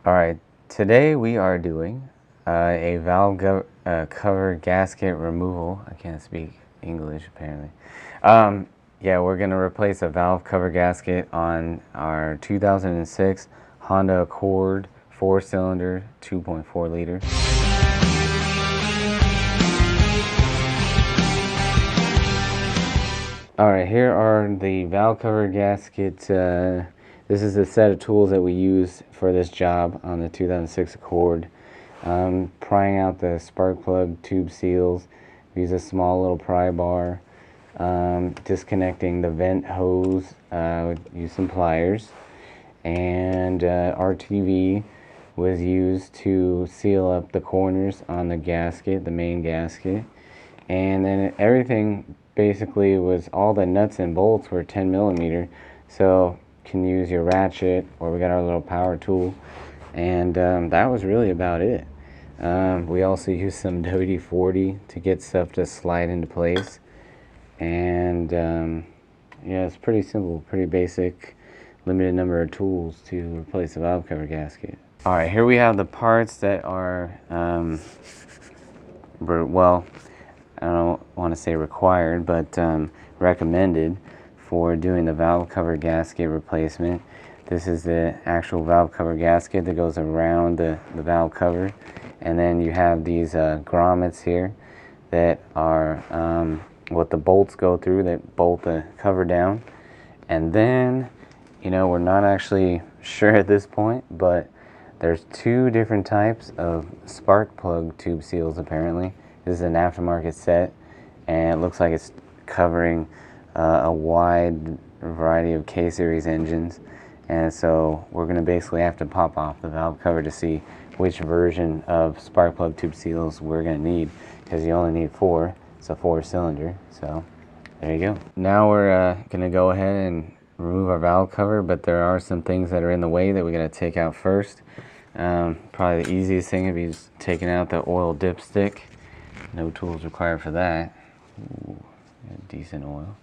Alright, today we are doing a valve cover gasket removal. I can't speak English apparently. Yeah, we're going to replace a valve cover gasket on our 2006 Honda Accord 4-cylinder 2.4 liter. Alright, here are the valve cover gaskets. This is the set of tools that we use for this job on the 2006 Accord. Prying out the spark plug tube seals. We use a small little pry bar. Disconnecting the vent hose, use some pliers. And RTV was used to seal up the corners on the gasket, the main gasket. And then everything basically was, all the nuts and bolts were 10 millimeter. So can use your ratchet, or we got our little power tool, and that was really about it. We also used some WD-40 to get stuff to slide into place, and yeah, it's pretty simple, pretty basic, limited number of tools to replace a valve cover gasket. Alright, here we have the parts that are well, I don't want to say required, but recommended for doing the valve cover gasket replacement. This is the actual valve cover gasket that goes around the valve cover, and then you have these grommets here that are what the bolts go through that bolt the cover down. And then, you know, we're not actually sure at this point, but there's two different types of spark plug tube seals apparently. This is an aftermarket set, and it looks like it's covering a wide variety of K-series engines, and so we're going to basically have to pop off the valve cover to see which version of spark plug tube seals we're going to need, because you only need 4. It's a 4-cylinder, so there you go. Now we're going to go ahead and remove our valve cover, but there are some things that are in the way that we got to take out first. Probably the easiest thing would be just taking out the oil dipstick. No tools required for that. Ooh, decent oil.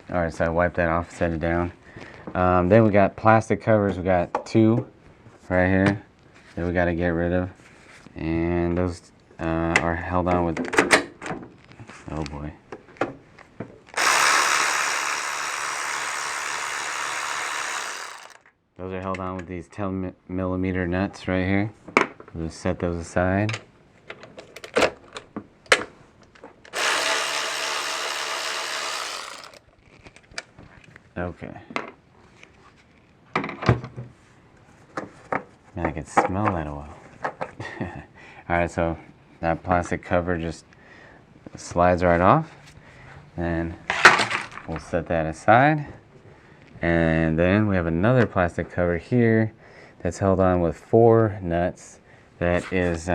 Alright, so I wiped that off, set it down. Then we got plastic covers. We got 2 right here that we got to get rid of, and those are held on with, oh boy, those are held on with these 10 millimeter nuts right here. We'll just set those aside. Okay. Man, I can smell that oil. Alright, so that plastic cover just slides right off, and we'll set that aside. And then we have another plastic cover here that's held on with 4 nuts that is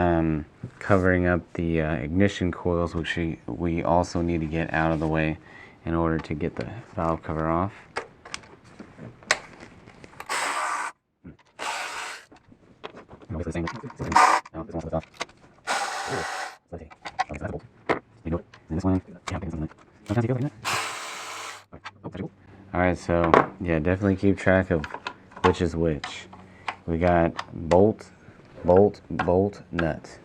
covering up the ignition coils, which we also need to get out of the way in order to get the valve cover off. Alright, so yeah, definitely keep track of which is which. We got bolt, bolt, bolt, nut.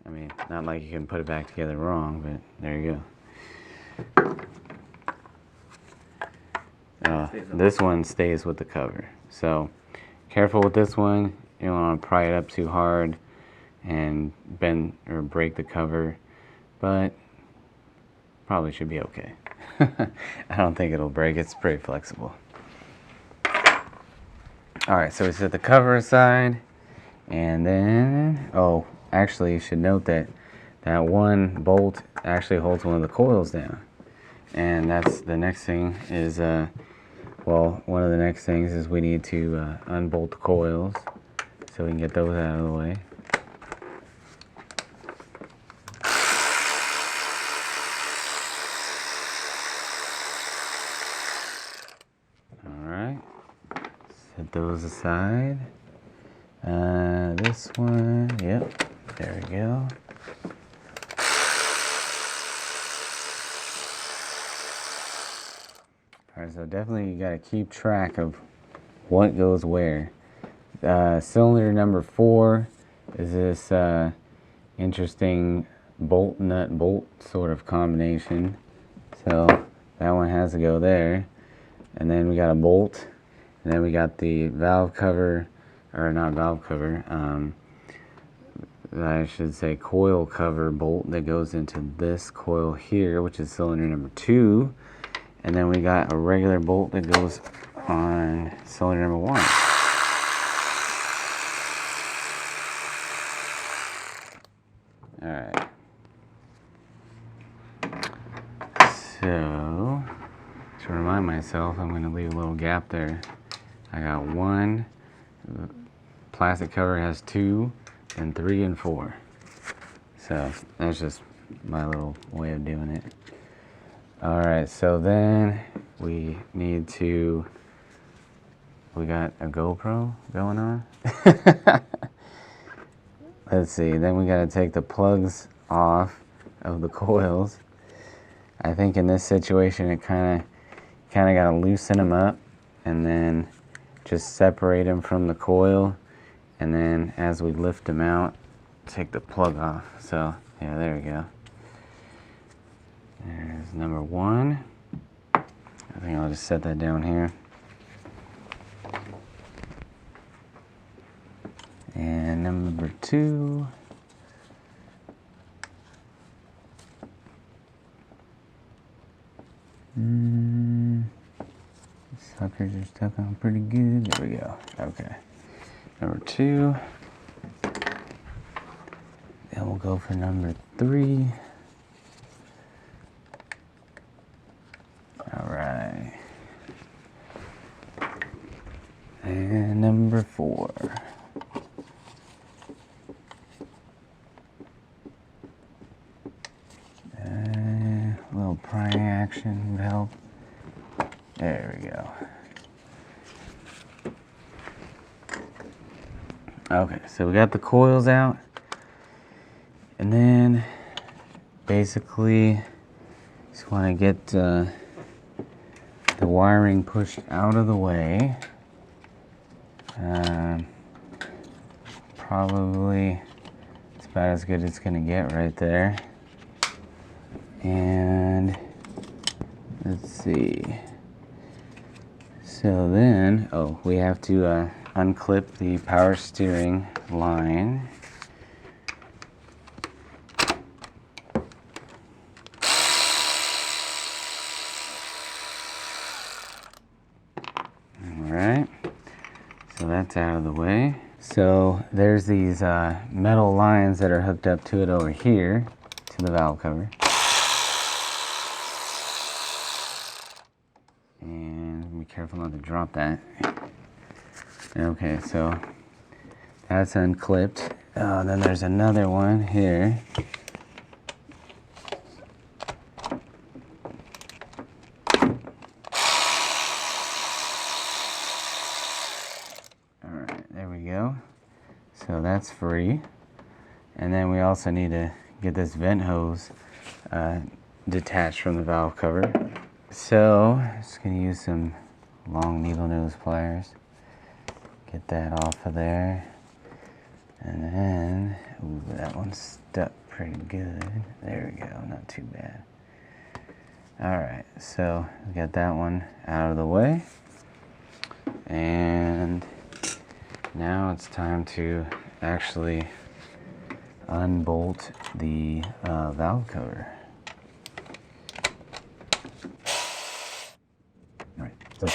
I mean, not like you can put it back together wrong, but there you go. This one stays with the cover, so careful with this one. You don't want to pry it up too hard and bend or break the cover, but probably should be okay. I don't think it'll break. It's pretty flexible. Alright, so we set the cover aside, and then, oh, actually you should note that that one bolt actually holds one of the coils down. And that's the next thing is, well, one of the next things is we need to unbolt the coils so we can get those out of the way. Alright, set those aside. This one, yep, there we go. Alright, so definitely you got to keep track of what goes where. Cylinder number 4 is this interesting bolt nut bolt sort of combination. So that one has to go there. And then we got a bolt. And then we got the valve cover, or not valve cover, I should say coil cover bolt that goes into this coil here, which is cylinder number 2. And then we got a regular bolt that goes on cylinder number 1. Alright. So, to remind myself, I'm going to leave a little gap there. I got 1, plastic cover has 2, and 3 and 4. So, that's just my little way of doing it. Alright, so then we need to, we got a GoPro going on. Let's see, then we got to take the plugs off of the coils. I think in this situation it kind of got to loosen them up and then just separate them from the coil, and then as we lift them out, take the plug off. So yeah, there we go. There's number 1. I think I'll just set that down here. And number 2. Suckers are stuck on pretty good. There we go. Okay. Number 2. Then we'll go for number 3. Alright. And number 4. A little prying action would help. There we go. Okay, so we got the coils out. And then basically just want to get the wiring pushed out of the way. Probably it's about as good as it's going to get right there. And let's see. So then, oh, we have to unclip the power steering line. Alright, so that's out of the way. So there's these metal lines that are hooked up to it over here, to the valve cover. And be careful not to drop that. Okay, so that's unclipped. Then there's another one here. Alright, there we go. So that's free. And then we also need to get this vent hose detached from the valve cover. So, just going to use some long needle nose pliers. Get that off of there. And then, ooh, that one's stuck pretty good. There we go, not too bad. Alright, so we got that one out of the way. And now it's time to actually unbolt the valve cover. Alright, so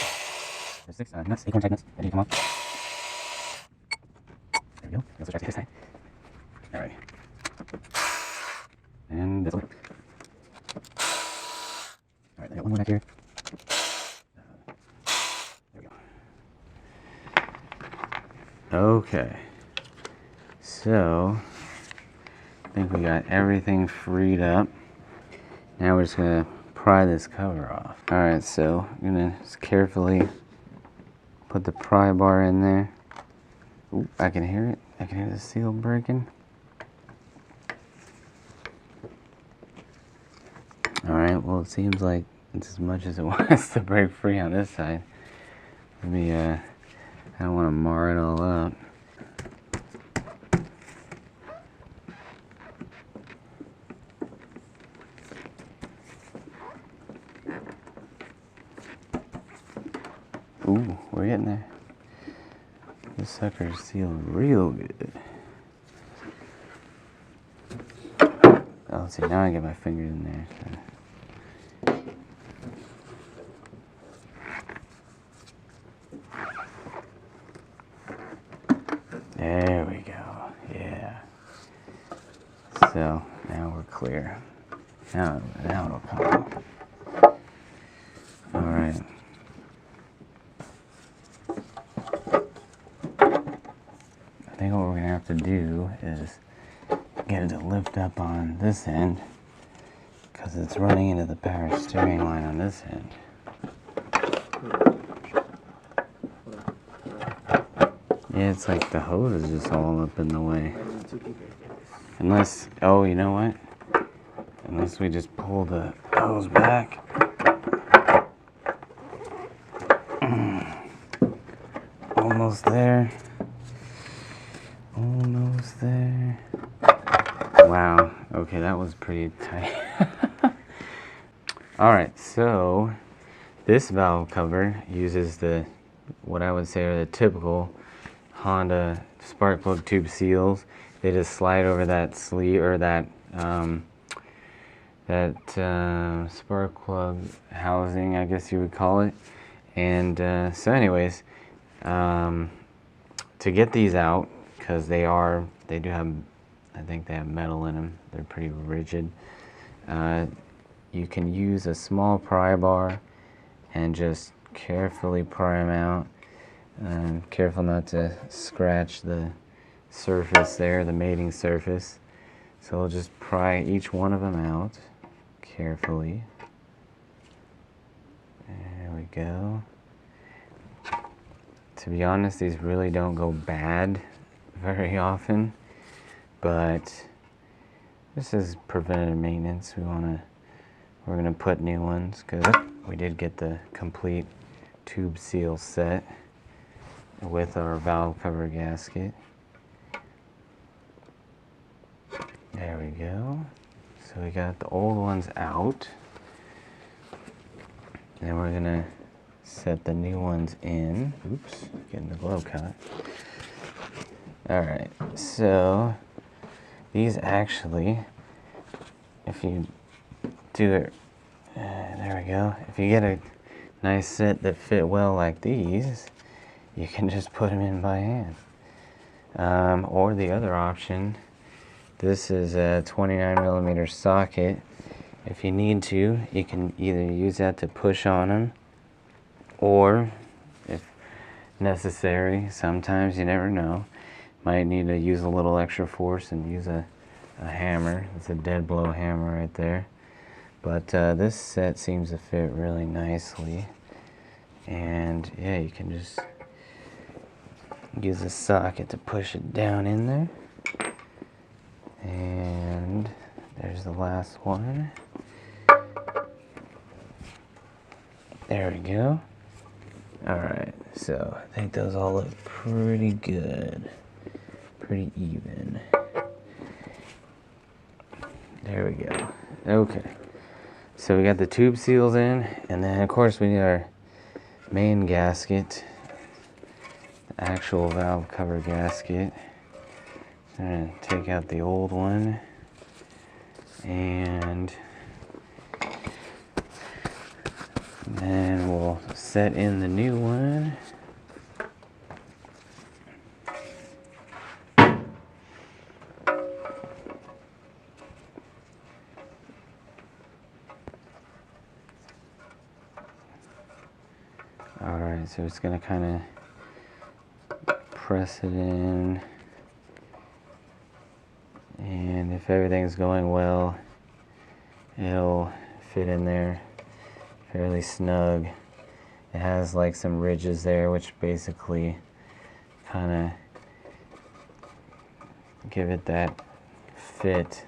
there's 6 nuts, acorn type nuts that need to come off. There we go. Let's try to get this side. Alright. And this one. Alright, I got one more back here. There we go. Okay. So, I think we got everything freed up. Now we're just going to pry this cover off. Alright, so I'm going to just carefully put the pry bar in there. Ooh, I can hear it. I can hear the seal breaking. Alright, well it seems like It's as much as it wants to break free on this side. Let me, I don't want to mar it all up. Ooh, we're getting there. This sucker's sealed real good. Oh, let's see, now I get my fingers in there. So. There we go, yeah. So, now we're clear. Now it'll come. All right. I think what we're gonna have to do is get it to lift up on this end because it's running into the power steering line on this end. Yeah, it's like the hose is just all up in the way. Unless, oh, you know what? Unless we just pull the hose back. Almost there. Almost there. Wow, okay, that was pretty tight. Alright, so this valve cover uses what I would say are the typical Honda spark plug tube seals. They just slide over that sleeve, or that spark plug housing, I guess you would call it. And so anyways, to get these out, because they do have, I think they have metal in them, they're pretty rigid, you can use a small pry bar and just carefully pry them out. Careful not to scratch the surface there, the mating surface. So we'll just pry each one of them out carefully. There we go. To be honest, these really don't go bad very often, but this is preventative maintenance. We're gonna put new ones because we did get the complete tube seal set with our valve cover gasket. There we go. So we got the old ones out. Then we're gonna set the new ones in. Oops, getting the glove caught. Alright, so these actually, if you do it, there we go. If you get a nice set that fit well like these, you can just put them in by hand. Or the other option, this is a 29mm socket. If you need to, you can either use that to push on them, or if necessary, sometimes, you never know, might need to use a little extra force and use a hammer. It's a dead blow hammer right there. But this set seems to fit really nicely. And yeah, you can just use a socket to push it down in there. And there's the last one. There we go. Alright, so I think those all look pretty good. Pretty even. There we go. Okay. So we got the tube seals in, and then of course we need our main gasket. The actual valve cover gasket. I'm going to take out the old one, and then we'll set in the new one. Alright, so it's going to kind of press it in. And if everything's going well, it'll fit in there fairly snug. It has like some ridges there, which basically kind of give it that fit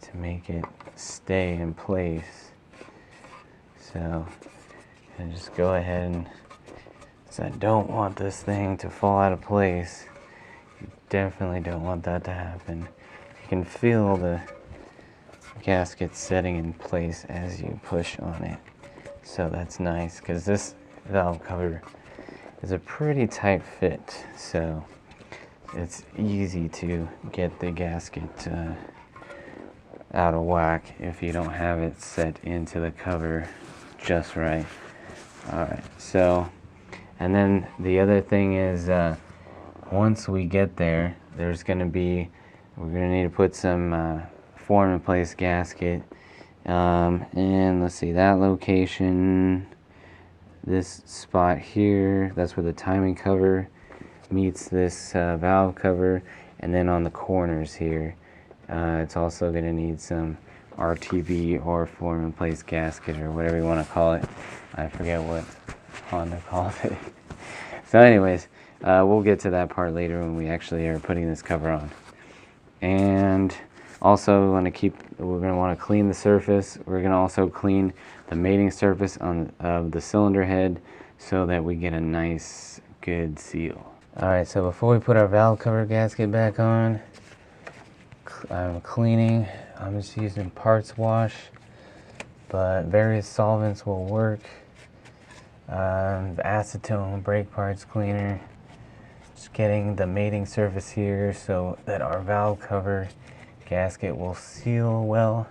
to make it stay in place. So and just go ahead and, so I don't want this thing to fall out of place. You definitely don't want that to happen. You can feel the gasket setting in place as you push on it. So that's nice, because this valve cover is a pretty tight fit. So it's easy to get the gasket out of whack if you don't have it set into the cover just right. Alright, so, and then the other thing is, once we get there, we're going to need to put some form in place gasket, and let's see, that location, this spot here, that's where the timing cover meets this valve cover, and then on the corners here, it's also going to need some RTV or form in place gasket, or whatever you want to call it. I forget what Honda calls it. So anyways, we'll get to that part later when we actually are putting this cover on. And also we're going to want to clean the surface. We're going to also clean the mating surface of the cylinder head so that we get a nice good seal. Alright, so before we put our valve cover gasket back on, I'm cleaning. I'm just using parts wash, but various solvents will work. Acetone, brake parts cleaner. Just getting the mating surface here so that our valve cover gasket will seal well,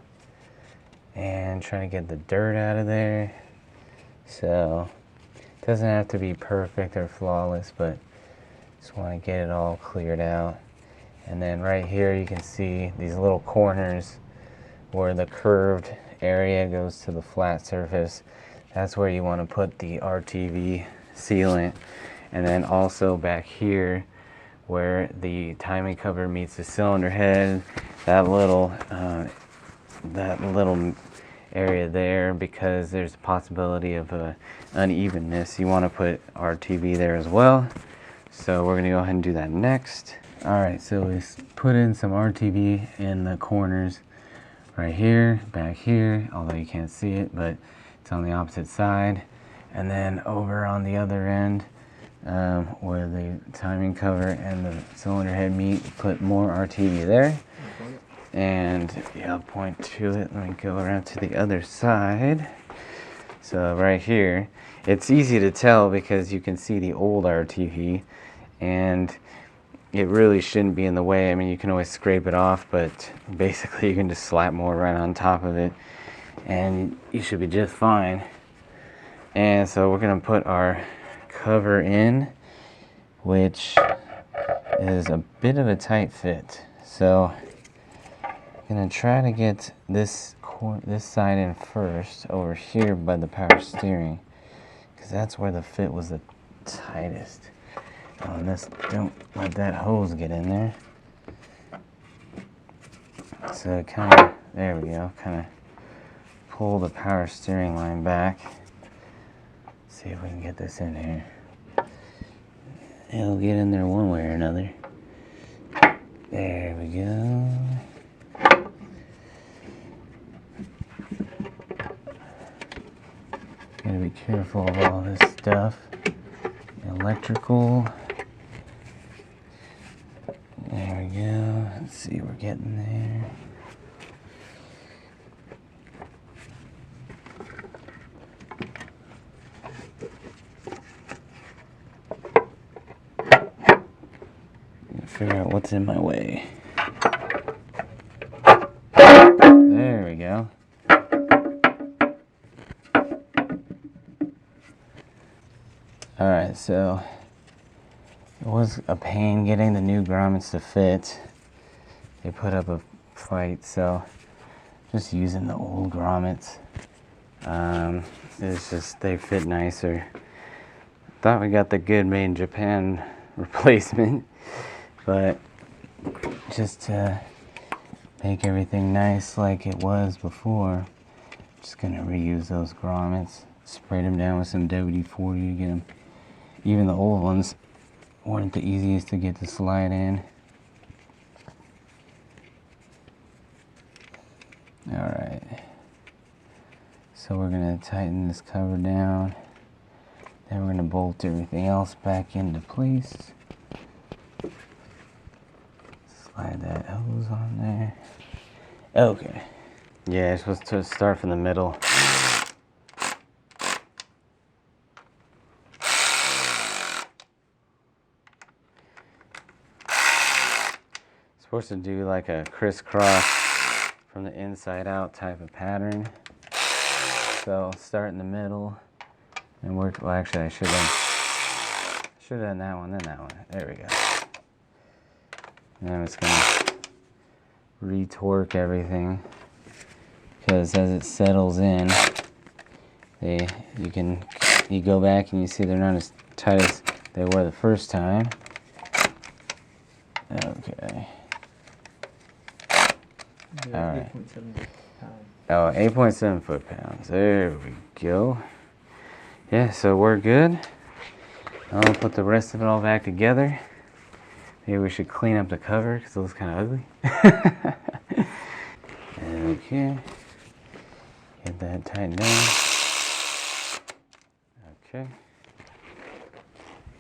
and trying to get the dirt out of there. So it doesn't have to be perfect or flawless, but just want to get it all cleared out. And then right here you can see these little corners where the curved area goes to the flat surface. That's where you want to put the RTV sealant. And then also back here where the timing cover meets the cylinder head, that little area there, because there's a possibility of unevenness, you want to put RTV there as well. So we're going to go ahead and do that next. Alright, so we put in some RTV in the corners right here, back here, although you can't see it, but it's on the opposite side. And then over on the other end, where the timing cover and the cylinder head meet, put more RTV there. And yeah, I'll point to it. Let me go around to the other side. So right here, it's easy to tell because you can see the old RTV, and it really shouldn't be in the way. I mean, you can always scrape it off, but basically you can just slap more right on top of it and you should be just fine. And so we're going to put our cover in, which is a bit of a tight fit. So I'm going to try to get this side in first, over here by the power steering, because that's where the fit was the tightest. Oh, don't let that hose get in there. So kind of, there we go, kind of pull the power steering line back. See if we can get this in here. It'll get in there one way or another. There we go. Gotta be careful of all this stuff. Electrical. There we go. Let's see, we're getting there. Figure out what's in my way. There we go. Alright, so it was a pain getting the new grommets to fit. They put up a fight, so just using the old grommets. It's just, they fit nicer. Thought we got the good made in Japan replacement, but just to make everything nice like it was before, just gonna reuse those grommets, sprayed them down with some WD-40 to get them. Even the old ones weren't the easiest to get to slide in. Alright, So we're going to tighten this cover down. Then we're going to bolt everything else back into place. Slide that hose on there. Okay. Yeah, you're supposed to start from the middle. Supposed to do like a crisscross from the inside out type of pattern. So start in the middle and work. Well, actually, I should have done that one, then that one. There we go. And then it's gonna retorque everything, because as it settles in, you go back and you see they're not as tight as they were the first time. Okay. Yeah, all right. 8.7 pounds. Oh, 8.7 foot-pounds. There we go. Yeah, so we're good. I'll put the rest of it all back together. Maybe we should clean up the cover because it looks kind of ugly. Okay. Get that tightened down. Okay.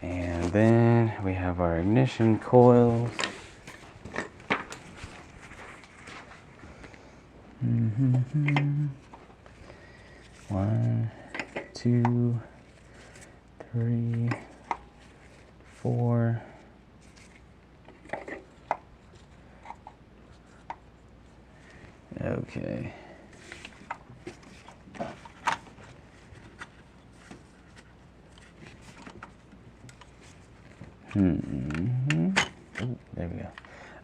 And then we have our ignition coils. One, two, three, four. Okay. Ooh, there we go.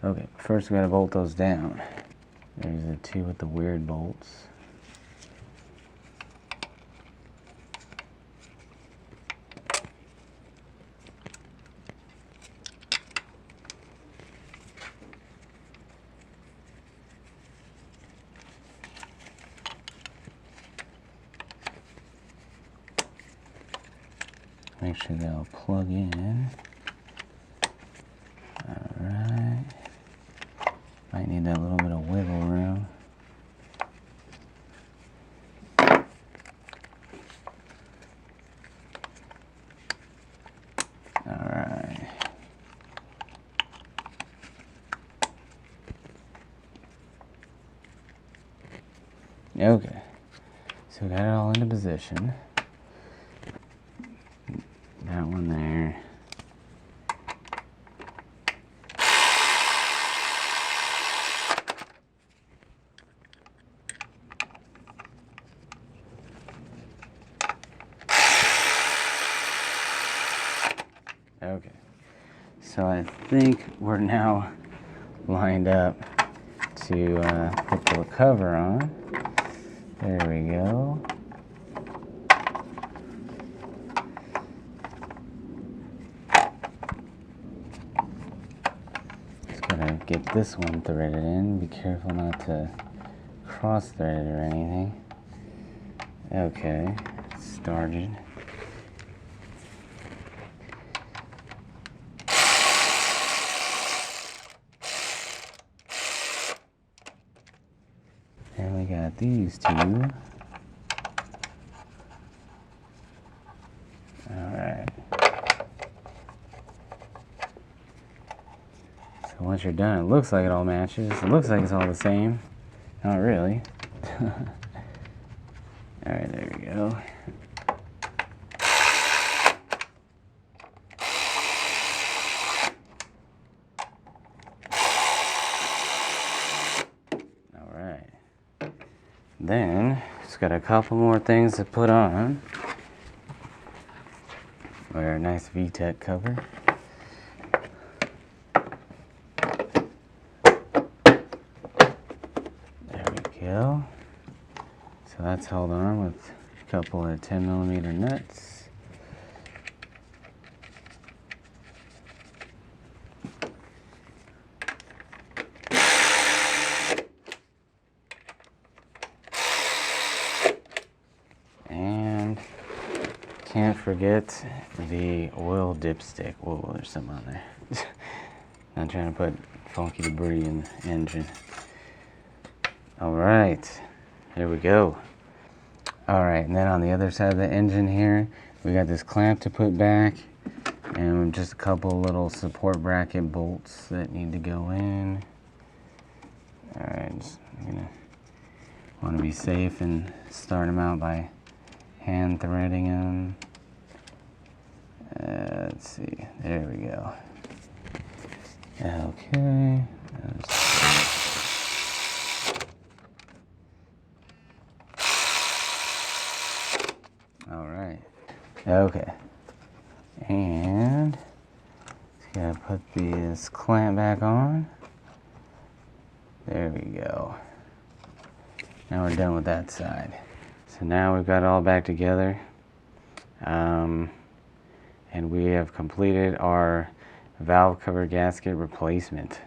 Okay, first we gotta bolt those down. There's the two with the weird bolts. Make sure they all plug in. Alright. Might need that little bit of wiggle room. Alright. Okay. So we got it all into position. That one there. Okay, so I think we're now lined up to put the cover on. There we go. Just gotta get this one threaded in. Be careful not to cross thread it or anything. Okay, started. And we got these two. Alright. So once you're done, it looks like it all matches. It looks like it's all the same. Not really. Alright, there we go. Then, just got a couple more things to put on. Wear a nice VTech cover. There we go. So that's held on with a couple of 10mm nuts. Can't forget the oil dipstick. Whoa, there's something on there. Not trying to put funky debris in the engine. All right, here we go. Alright, and then on the other side of the engine here, we got this clamp to put back, and just a couple little support bracket bolts that need to go in. Alright, I'm gonna want to be safe and start them out by hand threading them. Let's see, there we go. Okay. Alright. Okay. And just gotta put this clamp back on. There we go. Now we're done with that side. So now we've got it all back together. And we have completed our valve cover gasket replacement.